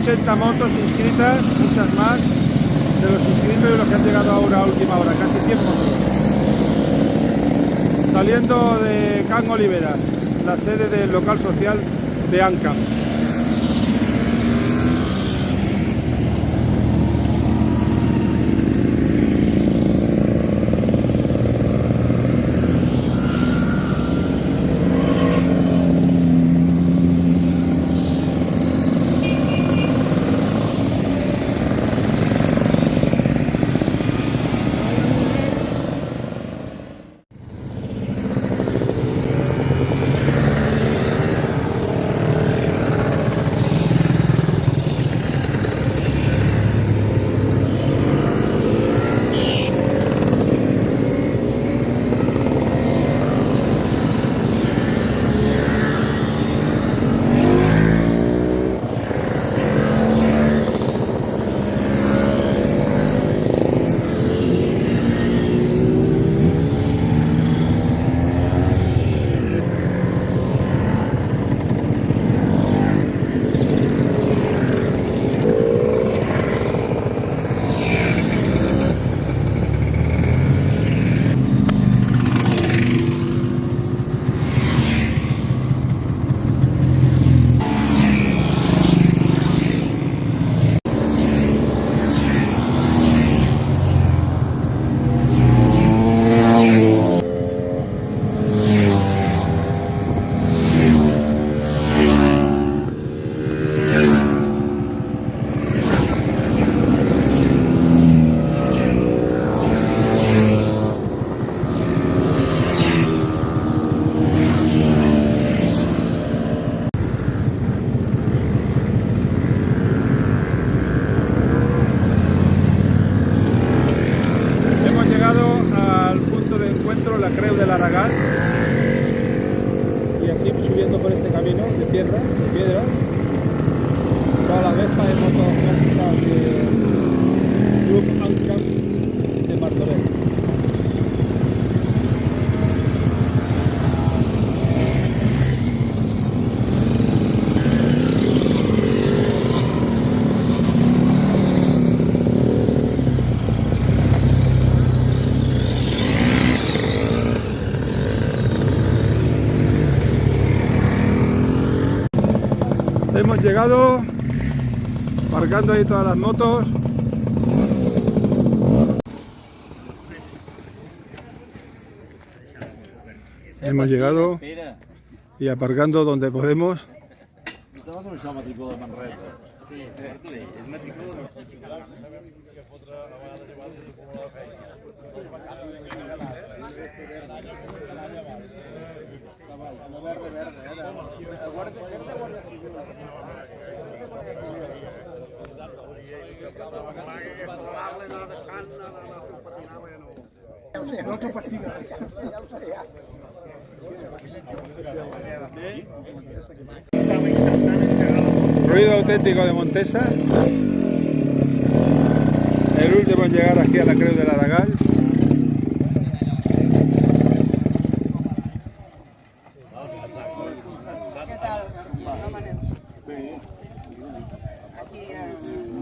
180 motos inscritas, muchas más de los inscritos y los que han llegado ahora a última hora, casi 100 motos. Saliendo de Can Oliveras, la sede del local social de ANCAM. La Creu del Aragán, y aquí subiendo por este camino de piedras, toda la vez de motos clásicas del Club ANCAM de Martorell. Hemos llegado, aparcando ahí todas las motos. Hemos llegado y aparcando donde podemos. Ruido auténtico de Montesa. El último en llegar aquí a la Creu del Aragán.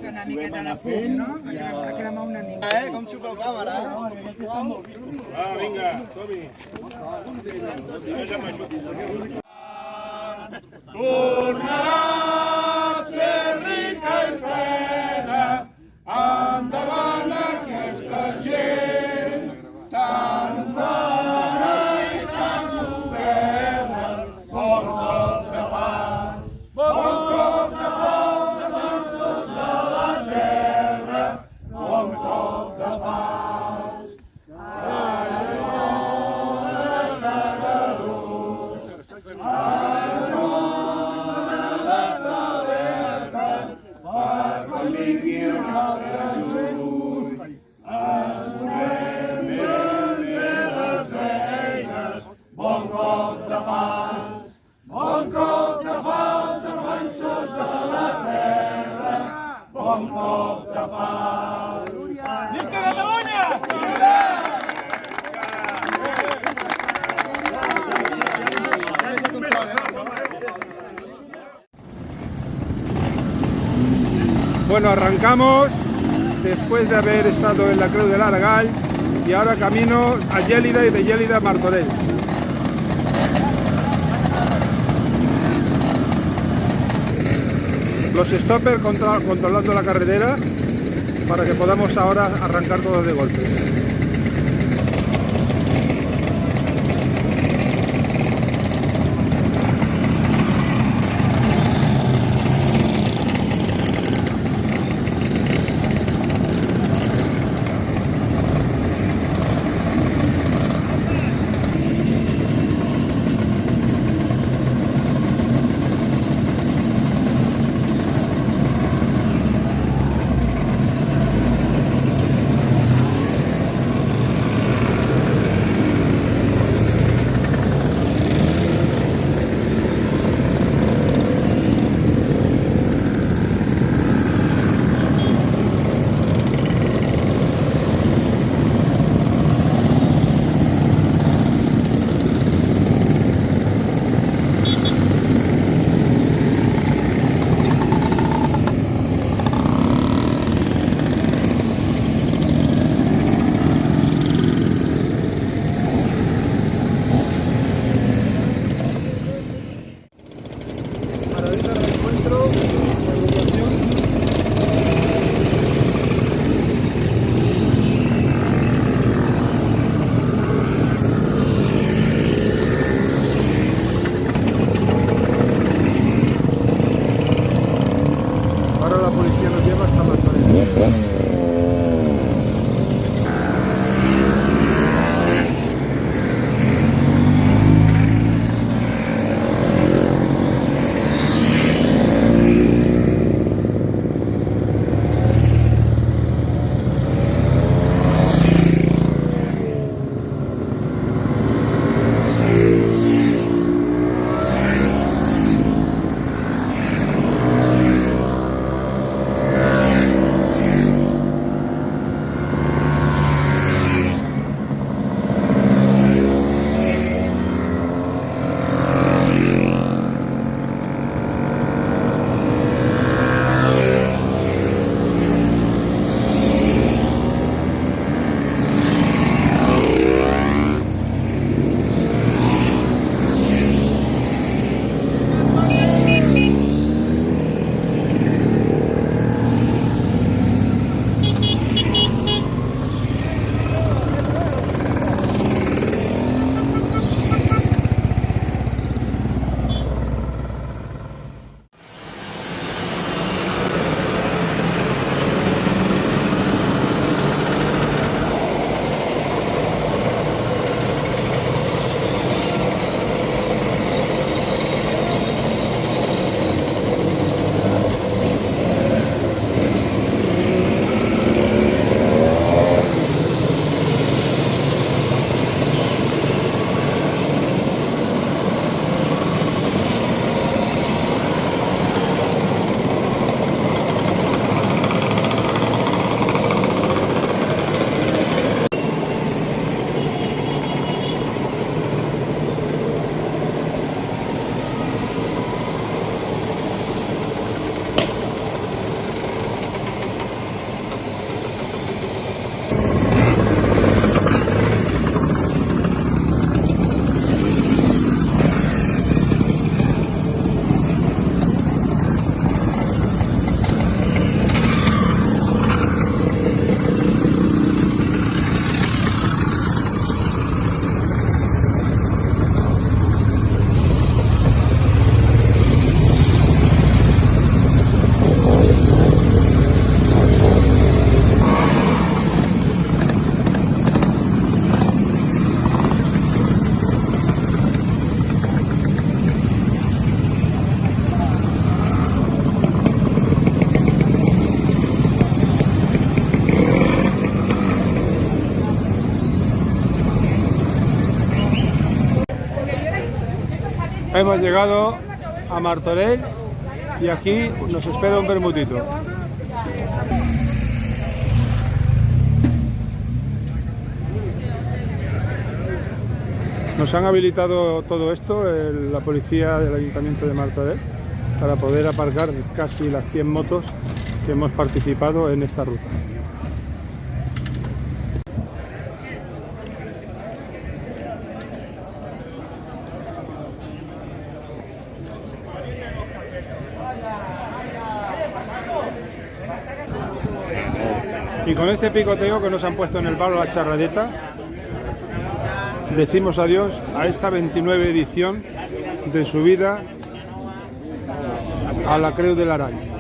Una miqueta de fum, no? A cremar una miqueta. Com xupeu càmera, Vinga, som-hi. Tornarà a ser rica i plena, endavant aquesta gent, tan fora i tan supera, bon cop de fas, defensors de la terra, bon cop de fas. Bon cop de fals, defensors de la terra, bon cop de fals. Visca Catalunya! Visca! Bueno, arrancamos después de haber estado en la Creu de l'Aragall y ahora camino a Llélida y de Llélida a Martorell. Los stoppers controlando la carretera para que podamos ahora arrancar todos de golpe. Hemos llegado a Martorell y aquí nos espera un vermutito. Nos han habilitado todo esto, la policía del Ayuntamiento de Martorell, para poder aparcar casi las 100 motos que hemos participado en esta ruta. Y con este picoteo que nos han puesto en el palo la charradeta, decimos adiós a esta 29 edición de subida a la Creu del Aral.